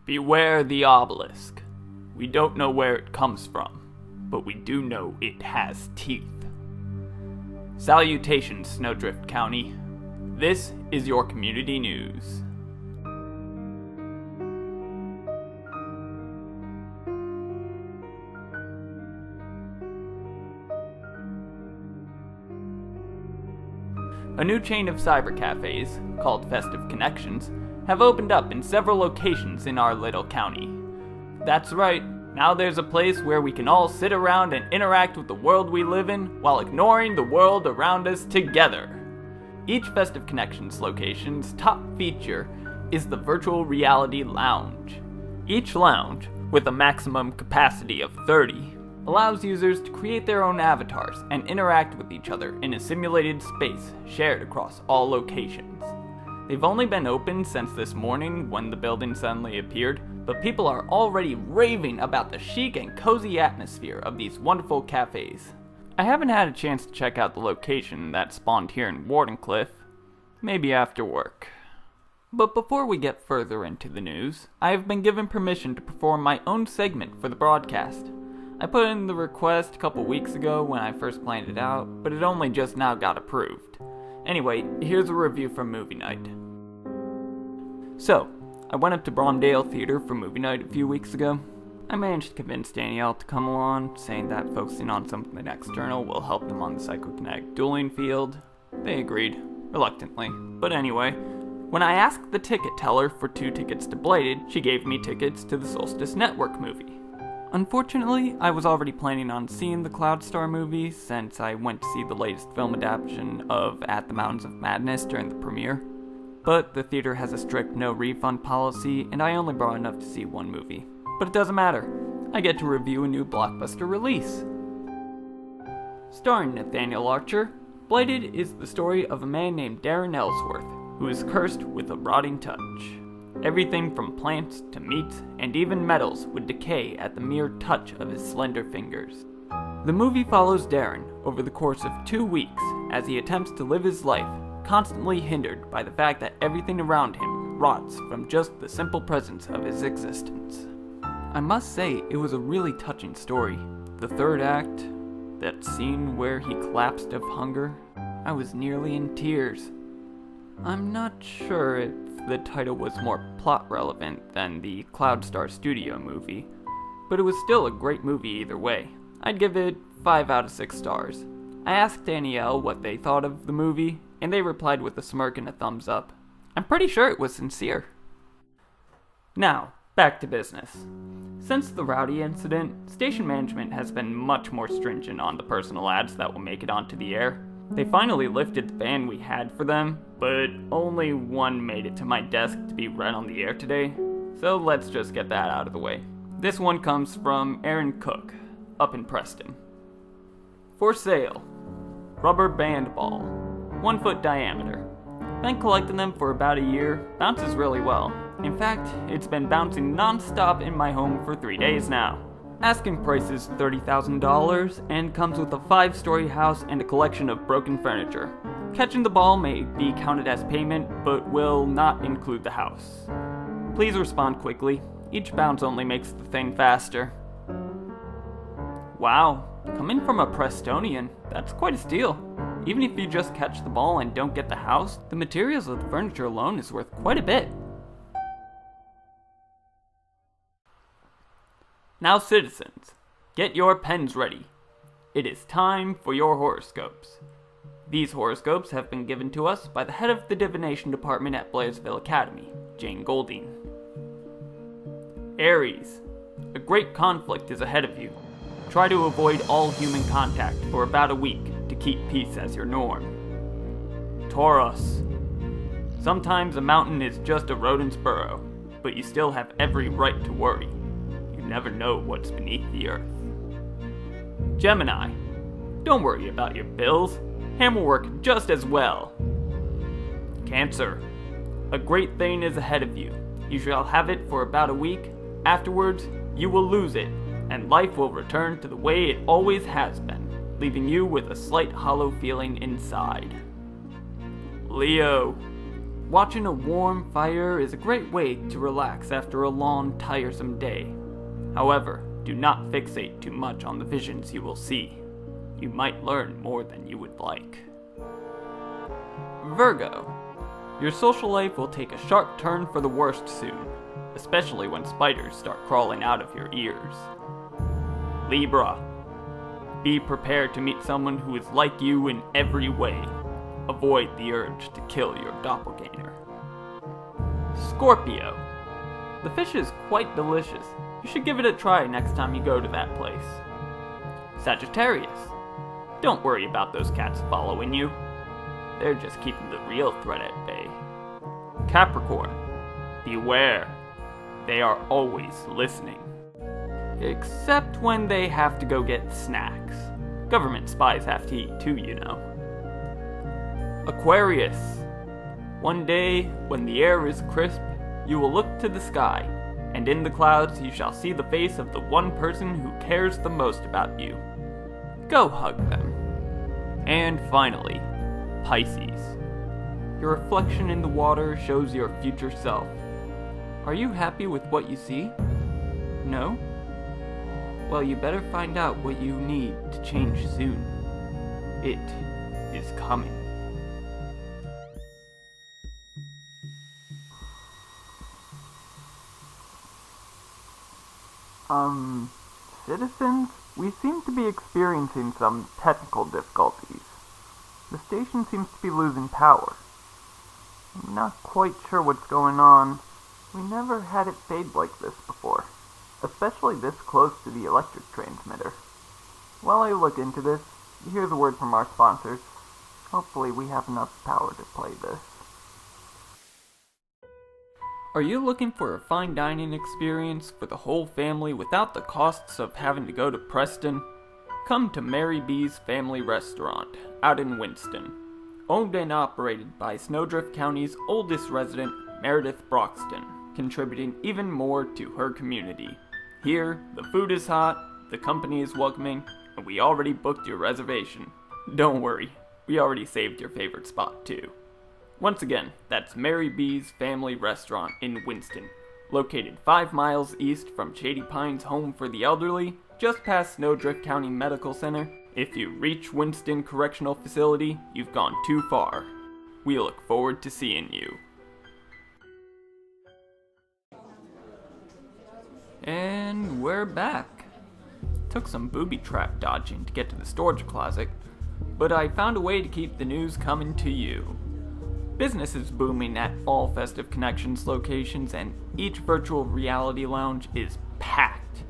Beware the obelisk. We don't know where it comes from, but we do know it has teeth. Salutations, Snowdrift County. This is your community news. A new chain of cyber cafes, called Festive Connections, have opened up in several locations in our little county. That's right, now there's a place where we can all sit around and interact with the world we live in while ignoring the world around us together. Each Festive Connections location's top feature is the Virtual Reality Lounge. Each lounge, with a maximum capacity of 30, allows users to create their own avatars and interact with each other in a simulated space shared across all locations. They've only been open since this morning when the building suddenly appeared, but people are already raving about the chic and cozy atmosphere of these wonderful cafes. I haven't had a chance to check out the location that spawned here in Wardenclyffe. Maybe after work. But before we get further into the news, I have been given permission to perform my own segment for the broadcast. I put in the request a couple weeks ago when I first planned it out, but it only just now got approved. Anyway, here's a review from movie night. So, I went up to Bromdale Theater for movie night a few weeks ago. I managed to convince Danielle to come along, saying that focusing on something external will help them on the psychokinetic dueling field. They agreed, reluctantly. But anyway, when I asked the ticket teller for 2 tickets to Bladed, she gave me tickets to the Solstice Network movie. Unfortunately, I was already planning on seeing the Cloudstar movie since I went to see the latest film adaptation of At the Mountains of Madness during the premiere. But the theater has a strict no refund policy, and I only brought enough to see one movie. But it doesn't matter. I get to review a new blockbuster release. Starring Nathaniel Archer, Bladed is the story of a man named Darren Ellsworth, who is cursed with a rotting touch. Everything from plants to meats and even metals would decay at the mere touch of his slender fingers. The movie follows Darren over the course of 2 weeks as he attempts to live his life, constantly hindered by the fact that everything around him rots from just the simple presence of his existence. I must say, it was a really touching story. The third act, that scene where he collapsed of hunger, I was nearly in tears. I'm not sure if the title was more plot relevant than the Cloudstar Studio movie, but it was still a great movie either way. I'd give it 5 out of 6 stars. I asked Danielle what they thought of the movie, and they replied with a smirk and a thumbs up. I'm pretty sure it was sincere. Now, back to business. Since the Rowdy incident, station management has been much more stringent on the personal ads that will make it onto the air. They finally lifted the ban we had for them, but only one made it to my desk to be read on the air today, so let's just get that out of the way. This one comes from Aaron Cook, up in Preston. For sale, rubber band ball, 1 foot diameter. Been collecting them for about a year, bounces really well. In fact, it's been bouncing non-stop in my home for 3 days now. Asking price is $30,000 and comes with a 5-story house and a collection of broken furniture. Catching the ball may be counted as payment, but will not include the house. Please respond quickly. Each bounce only makes the thing faster. Wow, coming from a Prestonian, that's quite a steal. Even if you just catch the ball and don't get the house, the materials of the furniture alone is worth quite a bit. Now citizens, get your pens ready. It is time for your horoscopes. These horoscopes have been given to us by the head of the divination department at Blairsville Academy, Jane Golding. Aries, a great conflict is ahead of you. Try to avoid all human contact for about a week to keep peace as your norm. Taurus, sometimes a mountain is just a rodent's burrow, but you still have every right to worry. Never know what's beneath the earth. Gemini, don't worry about your bills. Ham will work just as well. Cancer, a great thing is ahead of you. You shall have it for about a week. Afterwards, you will lose it, and life will return to the way it always has been, leaving you with a slight hollow feeling inside. Leo, Watching a warm fire is a great way to relax after a long, tiresome day. However, do not fixate too much on the visions you will see. You might learn more than you would like. Virgo. Your social life will take a sharp turn for the worst soon, especially when spiders start crawling out of your ears. Libra. Be prepared to meet someone who is like you in every way. Avoid the urge to kill your doppelganger. Scorpio. The fish is quite delicious. You should give it a try next time you go to that place. Sagittarius. Don't worry about those cats following you. They're just keeping the real threat at bay. Capricorn. Beware. They are always listening. Except when they have to go get snacks. Government spies have to eat too, you know. Aquarius. One day, when the air is crisp, you will look to the sky, and in the clouds you shall see the face of the one person who cares the most about you. Go hug them. And finally, Pisces. Your reflection in the water shows your future self. Are you happy with what you see? No? Well, you better find out what you need to change soon. It is coming. Citizens, we seem to be experiencing some technical difficulties. The station seems to be losing power. I'm not quite sure what's going on. We never had it fade like this before, especially this close to the electric transmitter. While I look into this, here's a word from our sponsors. Hopefully we have enough power to play this. Are you looking for a fine dining experience for the whole family without the costs of having to go to Preston? Come to Mary B's Family Restaurant, out in Winston. Owned and operated by Snowdrift County's oldest resident, Meredith Broxton, contributing even more to her community. Here, the food is hot, the company is welcoming, and we already booked your reservation. Don't worry, we already saved your favorite spot too. Once again, that's Mary B's Family Restaurant in Winston, located 5 miles east from Shady Pines Home for the Elderly, just past Snowdrift County Medical Center. If you reach Winston Correctional Facility, you've gone too far. We look forward to seeing you. And we're back. Took some booby trap dodging to get to the storage closet, but I found a way to keep the news coming to you. Business is booming at all Festive Connections locations, and each virtual reality lounge is packed.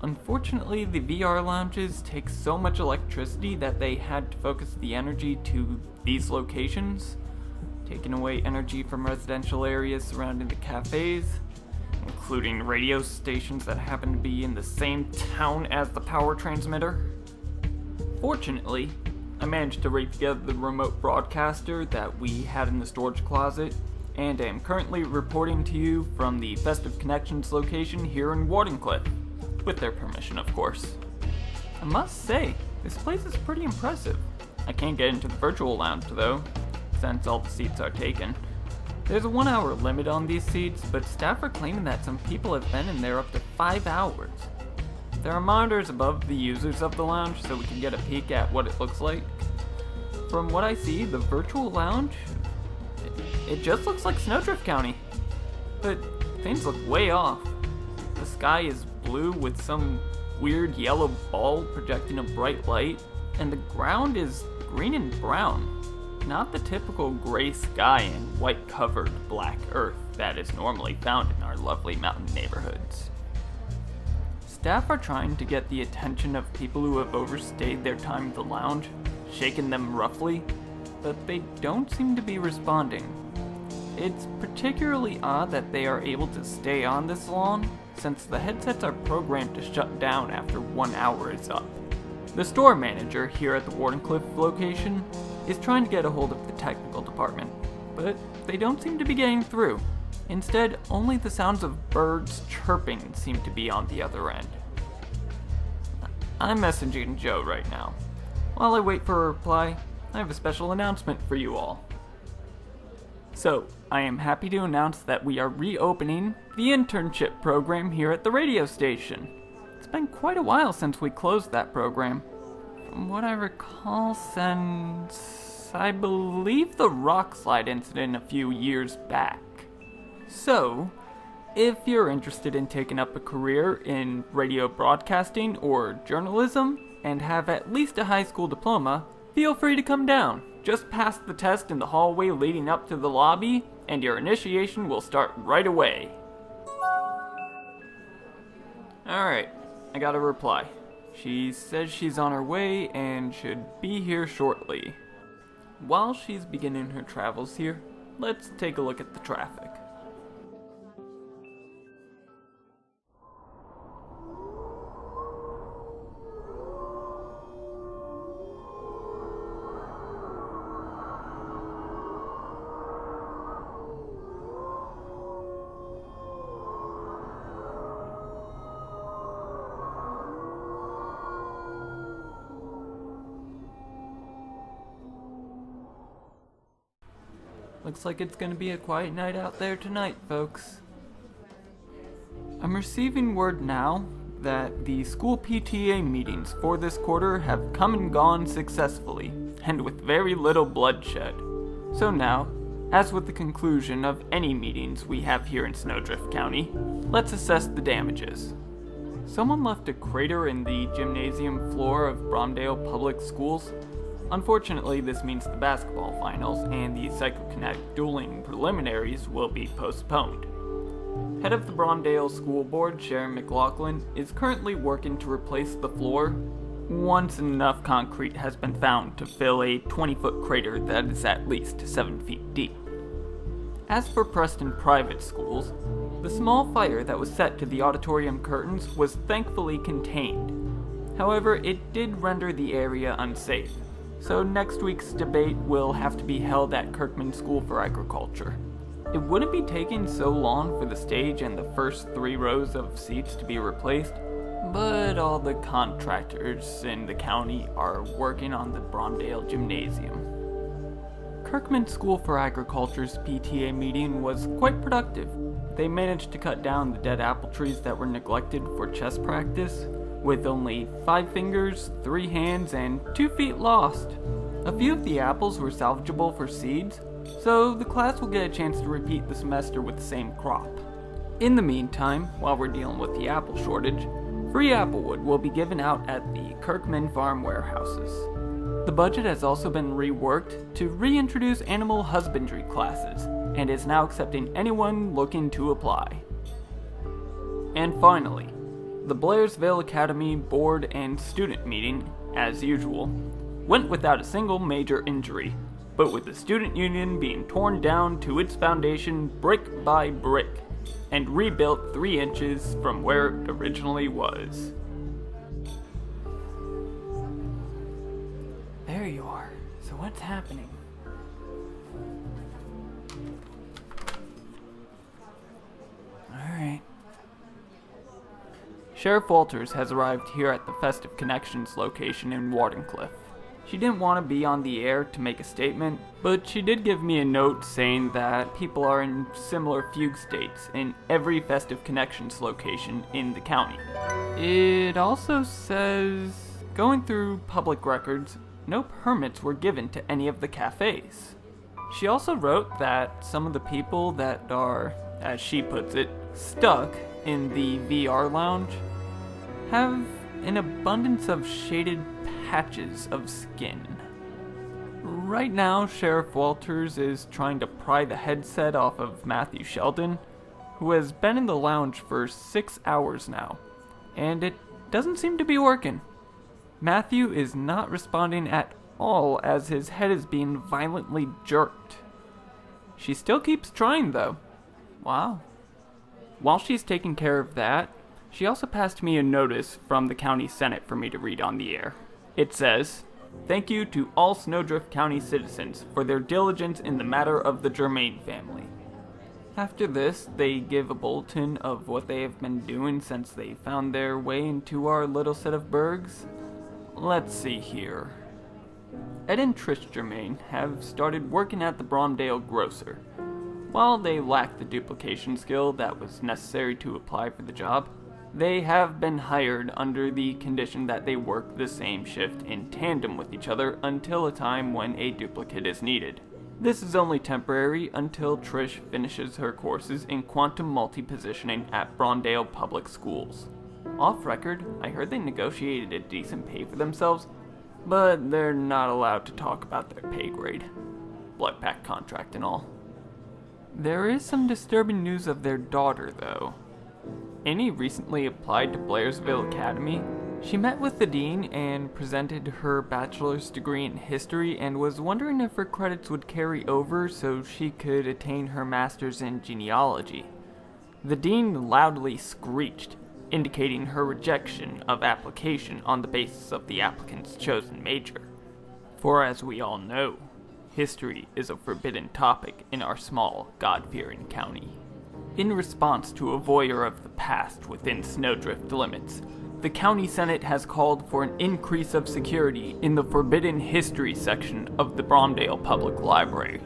Unfortunately, the VR lounges take so much electricity that they had to focus the energy to these locations, taking away energy from residential areas surrounding the cafes, including radio stations that happen to be in the same town as the power transmitter. Fortunately, I managed to rig together the remote broadcaster that we had in the storage closet, and I am currently reporting to you from the Festive Connections location here in Wardenclyffe, with their permission, of course. I must say, this place is pretty impressive. I can't get into the virtual lounge though, since all the seats are taken. There's a 1-hour limit on these seats, but staff are claiming that some people have been in there up to 5 hours. There are monitors above the users of the lounge so we can get a peek at what it looks like. From what I see, the virtual lounge, it just looks like Snowdrift County. But things look way off. The sky is blue with some weird yellow ball projecting a bright light, and the ground is green and brown. Not the typical gray sky and white covered black earth that is normally found in our lovely mountain neighborhoods. Staff are trying to get the attention of people who have overstayed their time at the lounge, shaken them roughly, but they don't seem to be responding. It's particularly odd that they are able to stay on this long, since the headsets are programmed to shut down after 1 hour is up. The store manager here at the Wardenclyffe location is trying to get a hold of the technical department, but they don't seem to be getting through. Instead, only the sounds of birds chirping seem to be on the other end. I'm messaging Joe right now. While I wait for a reply, I have a special announcement for you all. So, I am happy to announce that we are reopening the internship program here at the radio station. It's been quite a while since we closed that program. From what I recall, since I believe the rock slide incident a few years back. So, if you're interested in taking up a career in radio broadcasting or journalism and have at least a high school diploma, feel free to come down. Just pass the test in the hallway leading up to the lobby, and your initiation will start right away. Alright, I got a reply. She says she's on her way and should be here shortly. While she's beginning her travels here, let's take a look at the traffic. Looks like it's gonna be a quiet night out there tonight, folks. I'm receiving word now that the school PTA meetings for this quarter have come and gone successfully, and with very little bloodshed. So now, as with the conclusion of any meetings we have here in Snowdrift County, let's assess the damages. Someone left a crater in the gymnasium floor of Bromdale Public Schools. Unfortunately, this means the basketball finals and the psychokinetic dueling preliminaries will be postponed. Head of the Bromdale School Board, Sharon McLaughlin, is currently working to replace the floor once enough concrete has been found to fill a 20-foot crater that is at least 7 feet deep. As for Preston private schools, the small fire that was set to the auditorium curtains was thankfully contained. However, it did render the area unsafe. So next week's debate will have to be held at Kirkman School for Agriculture. It wouldn't be taking so long for the stage and the first 3 rows of seats to be replaced, but all the contractors in the county are working on the Bromdale Gymnasium. Kirkman School for Agriculture's PTA meeting was quite productive. They managed to cut down the dead apple trees that were neglected for chess practice, with only 5 fingers, 3 hands, and 2 feet lost. A few of the apples were salvageable for seeds, so the class will get a chance to repeat the semester with the same crop. In the meantime, while we're dealing with the apple shortage, free applewood will be given out at the Kirkman Farm warehouses. The budget has also been reworked to reintroduce animal husbandry classes, and is now accepting anyone looking to apply. And finally, the Blairsville Academy board and student meeting, as usual, went without a single major injury, but with the student union being torn down to its foundation brick by brick, and rebuilt 3 inches from where it originally was. There you are. So what's happening? Alright. Sheriff Walters has arrived here at the Festive Connections location in Wardenclyffe. She didn't want to be on the air to make a statement, but she did give me a note saying that people are in similar fugue states in every Festive Connections location in the county. It also says, going through public records, no permits were given to any of the cafes. She also wrote that some of the people that are, as she puts it, stuck in the VR lounge have an abundance of shaded patches of skin. Right now, Sheriff Walters is trying to pry the headset off of Matthew Sheldon, who has been in the lounge for 6 hours now, and it doesn't seem to be working. Matthew is not responding at all as his head is being violently jerked. She still keeps trying though. Wow. While she's taking care of that, she also passed me a notice from the county senate for me to read on the air. It says, "Thank you to all Snowdrift County citizens for their diligence in the matter of the Germain family." After this, they give a bulletin of what they have been doing since they found their way into our little set of burgs. Let's see here. Ed and Trish Germain have started working at the Bromdale grocer. While they lack the duplication skill that was necessary to apply for the job, they have been hired under the condition that they work the same shift in tandem with each other until a time when a duplicate is needed. This is only temporary until Trish finishes her courses in quantum multi-positioning at Bromdale Public Schools. Off record, I heard they negotiated a decent pay for themselves, but they're not allowed to talk about their pay grade. Blood pact contract and all. There is some disturbing news of their daughter, though. Annie recently applied to Blairsville Academy. She met with the dean and presented her bachelor's degree in history and was wondering if her credits would carry over so she could attain her master's in genealogy. The dean loudly screeched, indicating her rejection of application on the basis of the applicant's chosen major. For as we all know, history is a forbidden topic in our small, God-fearing county. In response to a voyeur of the past within Snowdrift limits, the county senate has called for an increase of security in the forbidden history section of the Bromdale Public Library.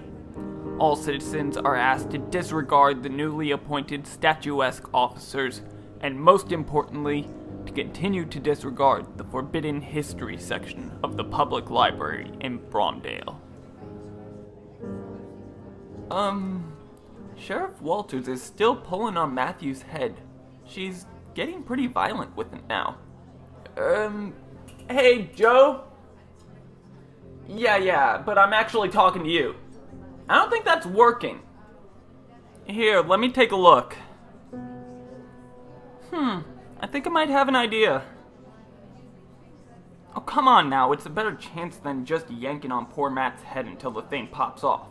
All citizens are asked to disregard the newly appointed statuesque officers, and most importantly, to continue to disregard the forbidden history section of the public library in Bromdale. Sheriff Walters is still pulling on Matthew's head. She's getting pretty violent with it now. Hey, Joe? Yeah, but I'm actually talking to you. I don't think that's working. Here, let me take a look. I think I might have an idea. Oh, come on now, it's a better chance than just yanking on poor Matt's head until the thing pops off.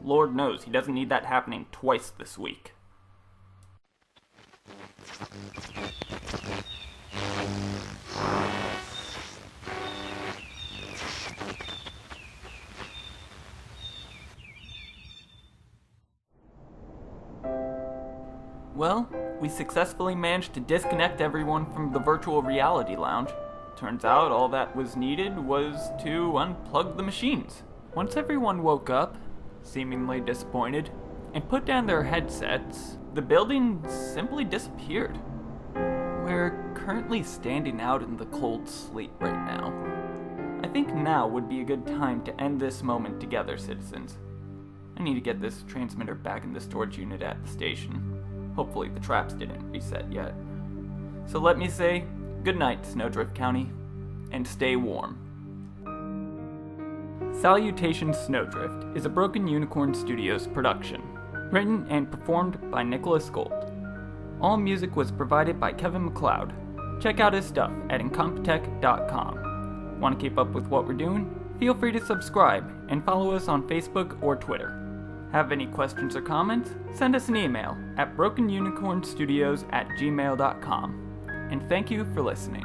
Lord knows he doesn't need that happening twice this week. Well, we successfully managed to disconnect everyone from the virtual reality lounge. Turns out all that was needed was to unplug the machines. Once everyone woke up, seemingly disappointed, and put down their headsets, the building simply disappeared. We're currently standing out in the cold sleet right now. I think now would be a good time to end this moment together, citizens. I need to get this transmitter back in the storage unit at the station. Hopefully the traps didn't reset yet. So let me say, good night, Snowdrift County, and stay warm. Salutations Snowdrift is a Broken Unicorn Studios production, written and performed by Nicholas Gold. All music was provided by Kevin MacLeod. Check out his stuff at incompetech.com. Want to keep up with what we're doing? Feel free to subscribe and follow us on Facebook or Twitter. Have any questions or comments? Send us an email at brokenunicornstudios@gmail.com. And thank you for listening.